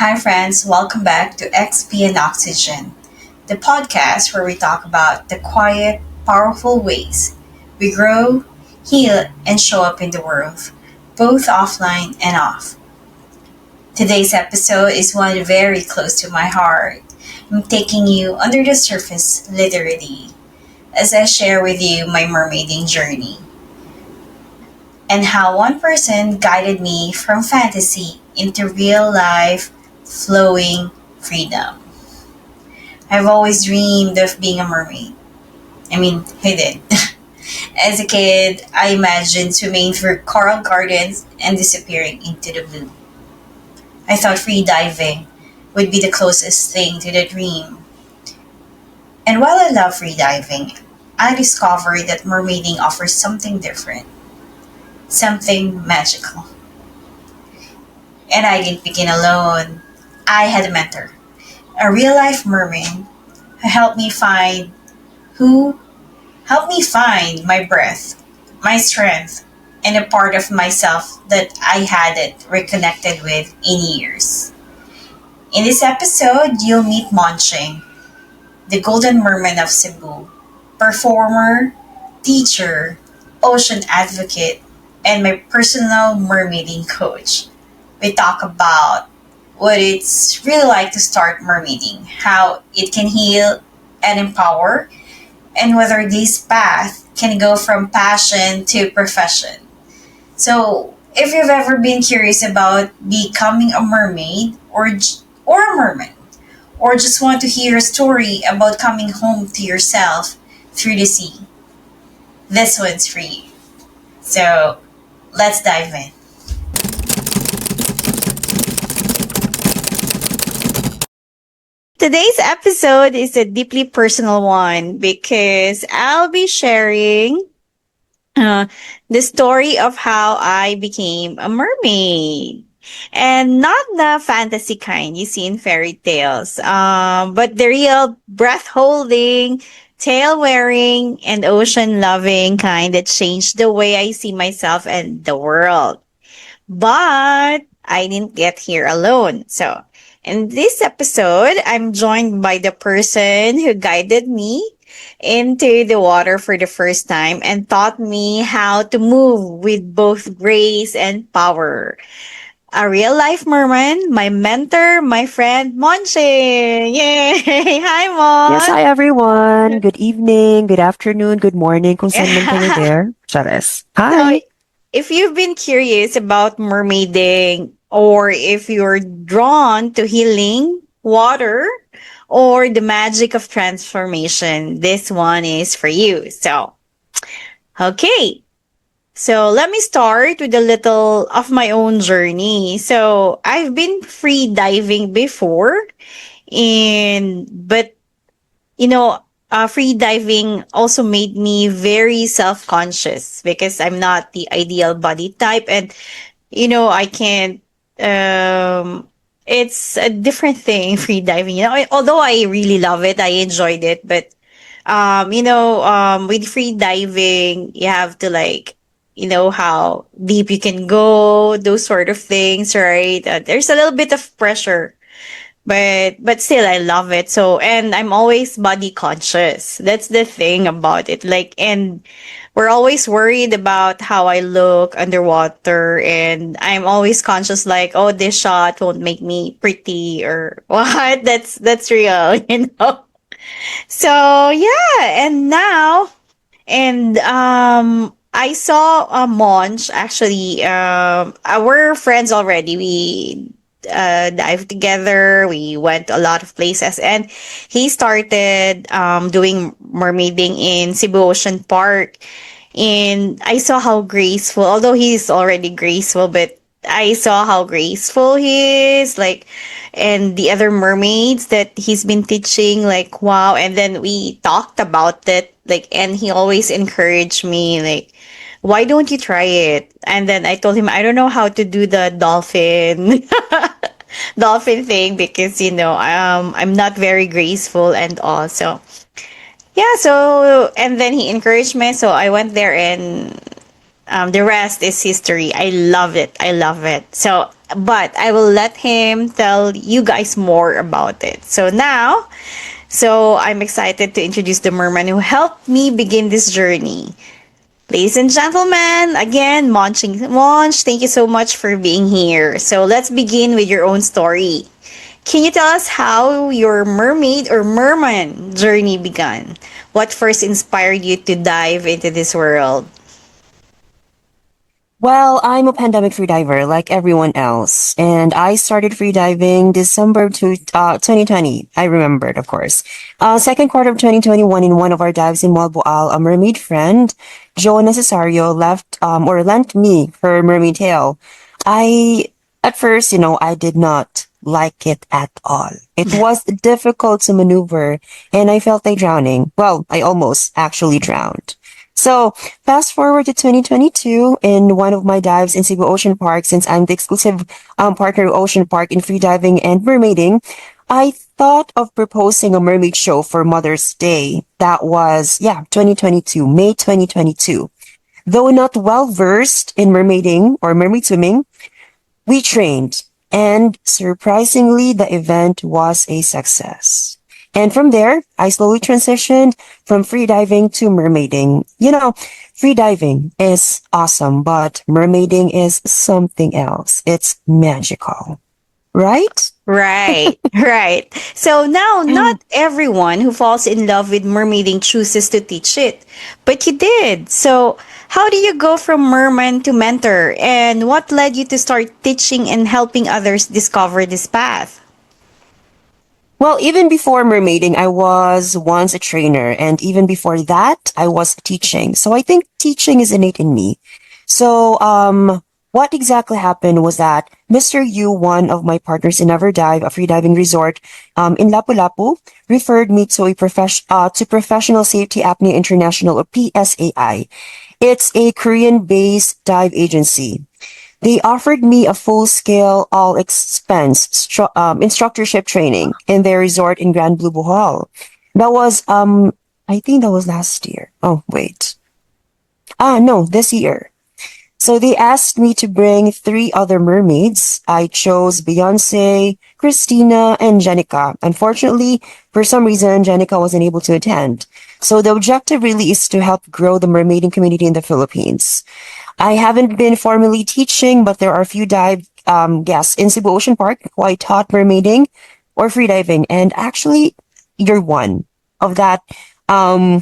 Hi, friends. Welcome back to XP and Oxygen, the podcast where we talk about the quiet, powerful ways we grow, heal, and show up in the world, both offline and off. Today's episode is one very close to my heart. I'm taking you under the surface, literally, as I share with you my mermaiding journey and how one person guided me from fantasy into real life, flowing freedom. I've always dreamed of being a mermaid. I mean, who did? As a kid, I imagined swimming through coral gardens and disappearing into the blue. I thought free diving would be the closest thing to the dream. And while I love free diving, I discovered that mermaiding offers something different, something magical. And I didn't begin alone. I had a mentor, a real life mermaid who who helped me find my breath, my strength, and a part of myself that I hadn't reconnected with in years. In this episode, you'll meet Monching, the Golden Merman of Cebu, performer, teacher, ocean advocate, and my personal mermaiding coach. We talk about what it's really like to start mermaiding, how it can heal and empower, and whether this path can go from passion to profession. So, if you've ever been curious about becoming a mermaid or a merman, or just want to hear a story about coming home to yourself through the sea, this one's for you. So, let's dive in. Today's episode is a deeply personal one because I'll be sharing uh, the story of how I became a mermaid. And not the fantasy kind you see in fairy tales, but the real breath holding, tail wearing, and ocean loving kind that changed the way I see myself and the world. But I didn't get here alone. So, in this episode, I'm joined by the person who guided me into the water for the first time and taught me how to move with both grace and power. A real life merman, my mentor, my friend, Monching. Yay! Hi, Yes, Mon! hi everyone. Good evening, good afternoon, good morning kung saan man kayo there. Charis. So, Hi. if you've been curious about mermaiding, or if you're drawn to healing, water, or the magic of transformation, this one is for you. So, okay. So, let me start with a little of my own journey. So, I've been free diving before, but free diving also made me very self conscious because I'm not the ideal body type, and I can't. Um, it's a different thing, free diving. Although I really love it, I enjoyed it, but with free diving, you have to like. How deep you can go, those sort of things, right? There's a little bit of pressure, but still I love it. So, and I'm always body conscious. That's the thing about it. Like, and we're always worried about how I look underwater, and I'm always conscious like, oh, this shot won't make me pretty or what. That's real. So yeah, and now and I saw Monch actually. We're friends already. We dived together. We went a lot of places, and he started doing mermaiding in Cebu Ocean Park. And I saw how graceful, although he's already graceful, but I saw how graceful he is, like, and the other mermaids that he's been teaching, like, wow. And then we talked about it, like, and he always encouraged me, like, why don't you try it? And then I told him, I don't know how to do the dolphin, dolphin thing because, I'm not very graceful and all. So, yeah, so, and then he encouraged me. So I went there and the rest is history. I love it. I love it. So but I will let him tell you guys more about it. So I'm excited to introduce the merman who helped me begin this journey. Ladies and gentlemen, again, Monching. Monch, thank you so much for being here. So let's begin with your own story. Can you tell us how your mermaid or merman journey began? What first inspired you to dive into this world? Well, I'm a pandemic freediver like everyone else, and I started freediving December 2020. I remembered, of course. Second quarter of 2021, in one of our dives in Malboal, a mermaid friend, Joanna Cesario, left or lent me her mermaid tail. I At first, I did not like it at all. It was difficult to maneuver, and I felt like drowning. Well, I almost actually drowned. So, fast forward to 2022, in one of my dives in Cebu Ocean Park, since I'm the exclusive partner of Ocean Park in freediving and mermaiding, I thought of proposing a mermaid show for Mother's Day. That was, 2022, May 2022. Though not well versed in mermaiding or mermaid swimming, we trained, and surprisingly, the event was a success. And from there, I slowly transitioned from freediving to mermaiding. Freediving is awesome, but mermaiding is something else. It's magical, right? Right, right. So now, not everyone who falls in love with mermaiding chooses to teach it, but you did. So, how do you go from merman to mentor, and what led you to start teaching and helping others discover this path? Well, even before mermaiding, I was once a trainer, and even before that, I was teaching. So I think teaching is innate in me. So, what exactly happened was that Mr. Yu, one of my partners in Everdive, a free-diving resort, in Lapu-Lapu, referred me to to Professional Safety Apnea International, or PSAI. It's a Korean-based dive agency. They offered me a full-scale, all-expense instructorship training in their resort in Grand Blue Bohol. That was, I think that was last year. Oh, wait. No, this year. So they asked me to bring three other mermaids. I chose Beyonce, Christina, and Jenica. Unfortunately, for some reason, Jenica wasn't able to attend. So the objective really is to help grow the mermaiding community in the Philippines. I haven't been formally teaching, but there are a few dive guests in Cebu Ocean Park who I taught mermaiding or freediving, and actually, you're one of that.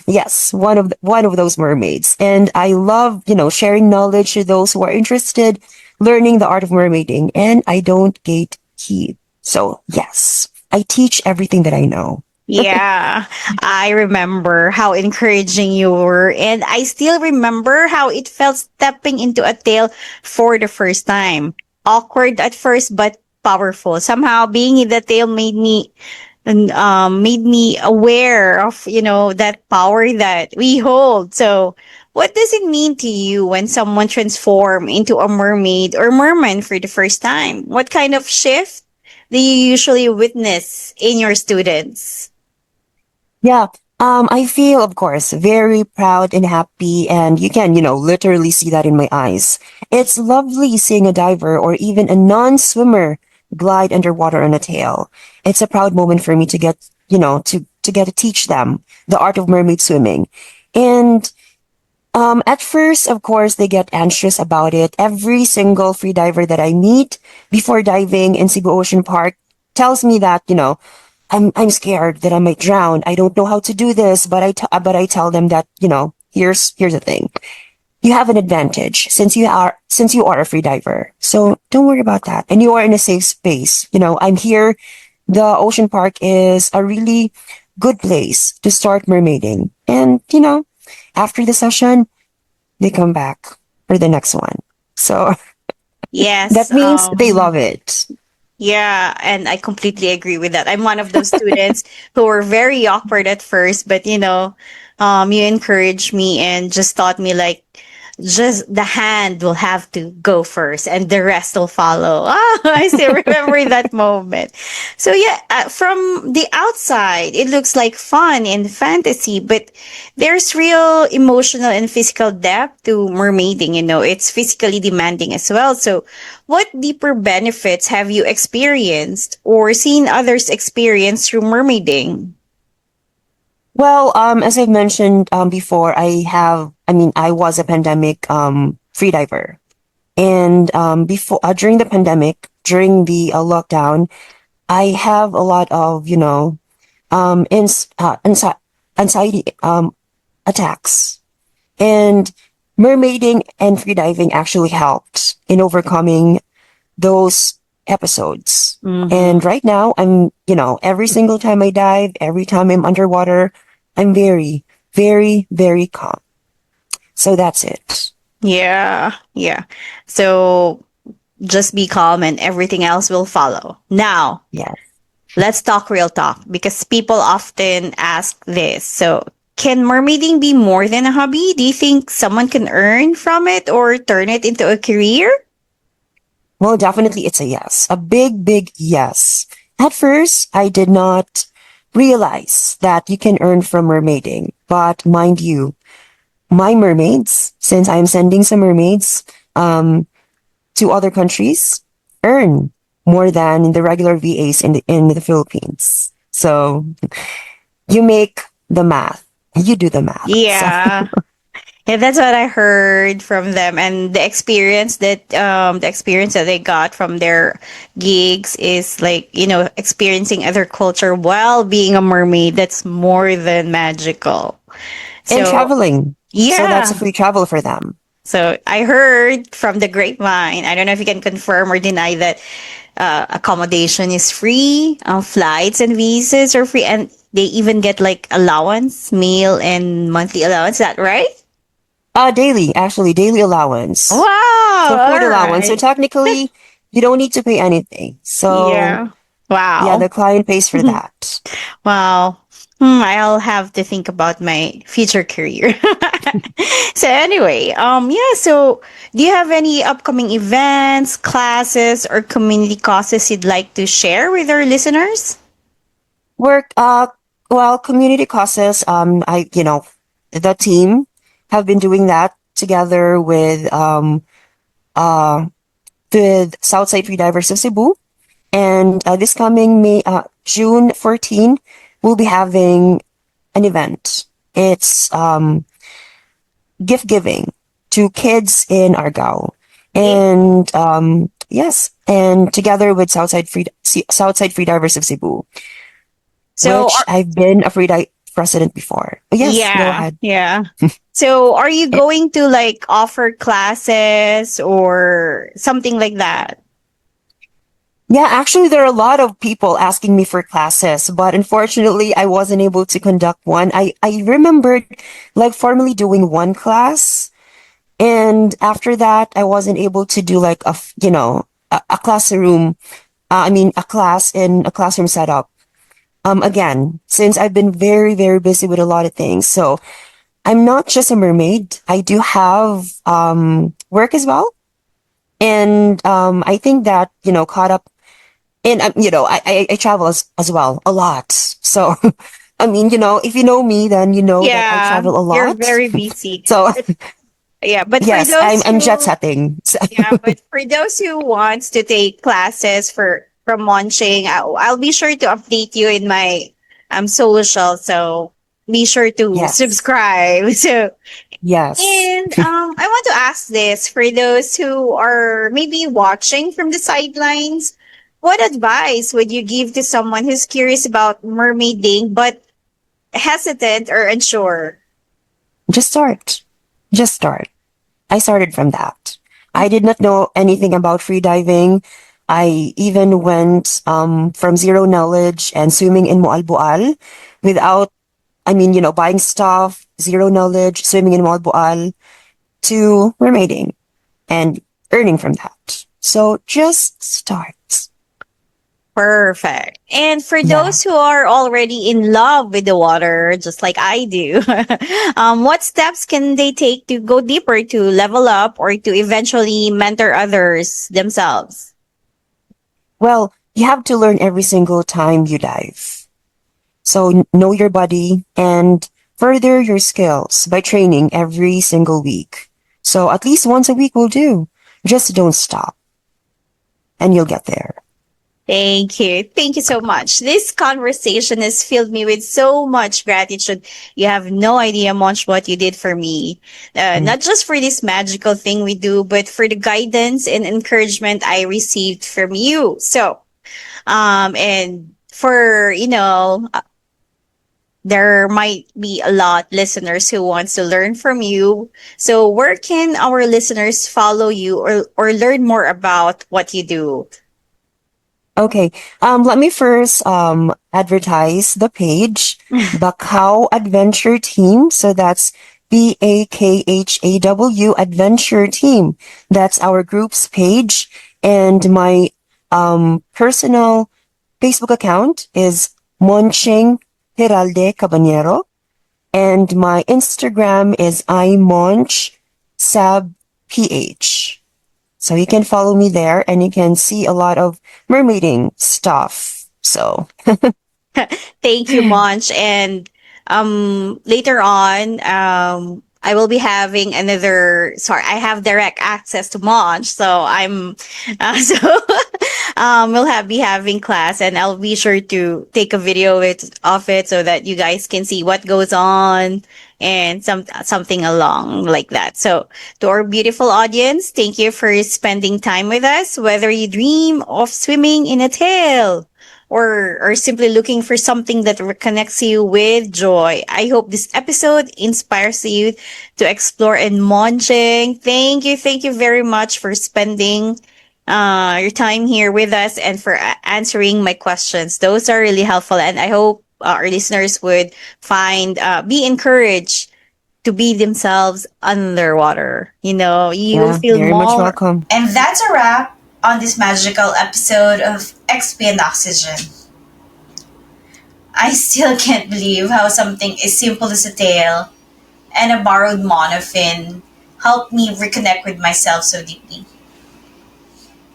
Yes, one of those mermaids, and I love sharing knowledge to those who are interested, learning the art of mermaiding, and I don't gatekeep. So yes, I teach everything that I know. Yeah, I remember how encouraging you were, and I still remember how it felt stepping into a tail for the first time. Awkward at first, but powerful. Somehow, being in the tail made me aware of that power that we hold. So, what does it mean to you when someone transform into a mermaid or merman for the first time? What kind of shift do you usually witness in your students? Yeah. I feel, of course, very proud and happy, and you can, literally see that in my eyes. It's lovely seeing a diver or even a non-swimmer glide underwater on a tail. It's a proud moment for me to get, to get to teach them the art of mermaid swimming. And at first, of course, they get anxious about it. Every single free diver that I meet before diving in Cebu Ocean Park tells me that, I'm scared that I might drown. I don't know how to do this, but I tell them that, here's the thing. You have an advantage since you are a free diver. So don't worry about that. And you are in a safe space. I'm here. The ocean park is a really good place to start mermaiding. And, after the session, they come back for the next one. So that Yes. means they love it. Yeah, and I completely agree with that. I'm one of those students who were very awkward at first, but you encouraged me and just taught me like just the hand will have to go first and the rest will follow. Ah, I still remember that moment. So yeah, from the outside, it looks like fun and fantasy, but there's real emotional and physical depth to mermaiding. It's physically demanding as well. So what deeper benefits have you experienced or seen others experience through mermaiding? Well, as I've mentioned before, I was a pandemic freediver. And before during the pandemic, during the lockdown, I have a lot of, anxiety attacks. And mermaiding and freediving actually helped in overcoming those episodes. Mm-hmm. And right now, every single time I dive, every time I'm underwater, I'm very, very, very calm. So that's it. Yeah, yeah. So just be calm and everything else will follow. Now, Yeah. let's talk real talk because people often ask this. So, can mermaiding be more than a hobby? Do you think someone can earn from it or turn it into a career? Well, definitely it's a yes. A big, big yes. At first, I did not realize that you can earn from mermaiding. But mind you, my mermaids, since I'm sending some mermaids to other countries, earn more than the regular VAs in the Philippines. So you make the math. You do the math. So Yeah. Yeah, that's what I heard from them, and the experience that they got from their gigs is like experiencing other culture while being a mermaid. That's more than magical. and So traveling. So that's a yeah, free travel for them. so I heard from the grapevine. I don't know if you can confirm or deny that accommodation is free, flights and visas are free, and they even get like allowance, meal and monthly allowance. Is that right? Daily, actually, daily allowance. So Wow! food All allowance. So right. technically, you don't need to pay anything. So Yeah. yeah, the Wow. client pays for that. Wow. I'll have to think about my future career. So anyway, yeah, so do you have any upcoming events, classes, or community causes you'd like to share with our listeners? Work, well, community causes, the team have been doing that together uh, with Southside Freedivers of Cebu. And this coming June 14, we'll be having an event. It's gift giving to kids in Argao. Yeah. And yes, and together with Southside Freedivers of Cebu, So which I've been a freedive president before. Oh, yes, go yeah, ahead. yeah. So are you going to like offer classes or something like that? Yeah, actually, there are a lot of people asking me for classes, but unfortunately, I wasn't able to conduct one. I remembered like formally doing one class, and after that, I wasn't able to do like a classroom. A class in a classroom setup. Again, since I've been very, very busy with a lot of things. So I'm not just a mermaid. I do have work as well. And I think that, caught up in, I travel as well a lot. So, if you know me, then you know that I Yeah, travel a you're lot. very busy. So, Yeah, but for yes, I'm, those I'm jet who setting. So, Yeah, but for those who wants to take classes from Monching, I'll be sure to update you in my social. So be sure to yes, subscribe. So yes. and I want to ask this for those who are maybe watching from the sidelines. What advice would you give to someone who's curious about mermaiding but hesitant or unsure? Just start. Just start. I started from that. I did not know anything about free diving. I even went from zero knowledge and swimming in Moalboal without, buying stuff, zero knowledge, swimming in Moalboal to mermaiding and earning from that. So just start. Perfect. And for Yeah. those who are already in love with the water, just like I do, what steps can they take to go deeper, to level up, or to eventually mentor others themselves? Well, you have to learn every single time you dive. So know your body and further your skills by training every single week. So at least once a week will do. Just don't stop and you'll get there. Thank you. Thank you so much. This conversation has filled me with so much gratitude. You have no idea, Monch, what you did for me. Mm. Not just for this magical thing we do, but for the guidance and encouragement I received from you. So, and for, there might be a lot listeners who wants to learn from you. So where can our listeners follow you, or learn more about what you do? Okay. Let me first advertise the page, Bakaw Adventure Team. So that's BAKHAW Adventure Team. That's our group's page. And my personal Facebook account is Monching Hiralde Caballero. And my Instagram is imonchsabph. So you can follow me there and you can see a lot of mermaiding stuff. So, Thank you, Monch. And later on, I will be having another. Sorry, I have direct access to Monch, so I'm so we'll be having class, and I'll be sure to take a video of it so that you guys can see what goes on and something along like that. So, to our beautiful audience, thank you for spending time with us. Whether you dream of swimming in a tail, or simply looking for something that reconnects you with joy, I hope this episode inspires you to explore in Monching. Thank you very much for spending your time here with us, and for answering my questions. Those are really helpful, and I hope our listeners would be encouraged to be themselves underwater. You'll yeah, feel very much more. welcome. And that's a wrap on this magical episode of XP and Oxygen. I still can't believe how something as simple as a tail and a borrowed monofin helped me reconnect with myself so deeply.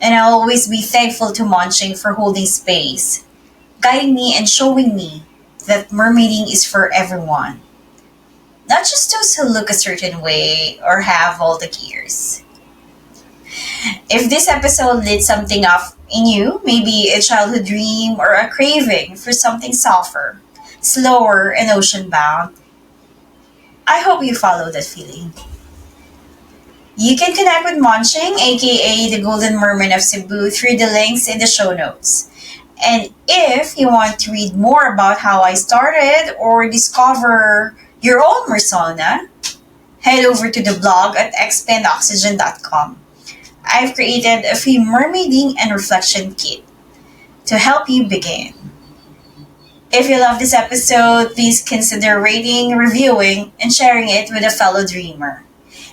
And I'll always be thankful to Monching for holding space, guiding me and showing me that mermaiding is for everyone, not just those who look a certain way or have all the gears. If this episode lit something off in you, maybe a childhood dream or a craving for something softer, slower, and ocean bound, I hope you follow that feeling. You can connect with Monching, aka the Golden Merman of Cebu, through the links in the show notes. And if you want to read more about how I started or discover your own persona, head over to the blog at expandoxygen.com. I've created a free mermaiding and reflection kit to help you begin. If you love this episode, please consider rating, reviewing, and sharing it with a fellow dreamer.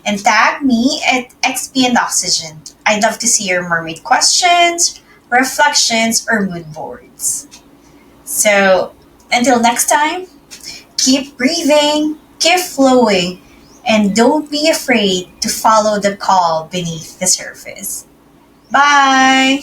And tag me at XP and Oxygen. I'd love to see your mermaid questions, reflections, or mood boards. So, until next time, keep breathing, keep flowing, and don't be afraid to follow the call beneath the surface. Bye!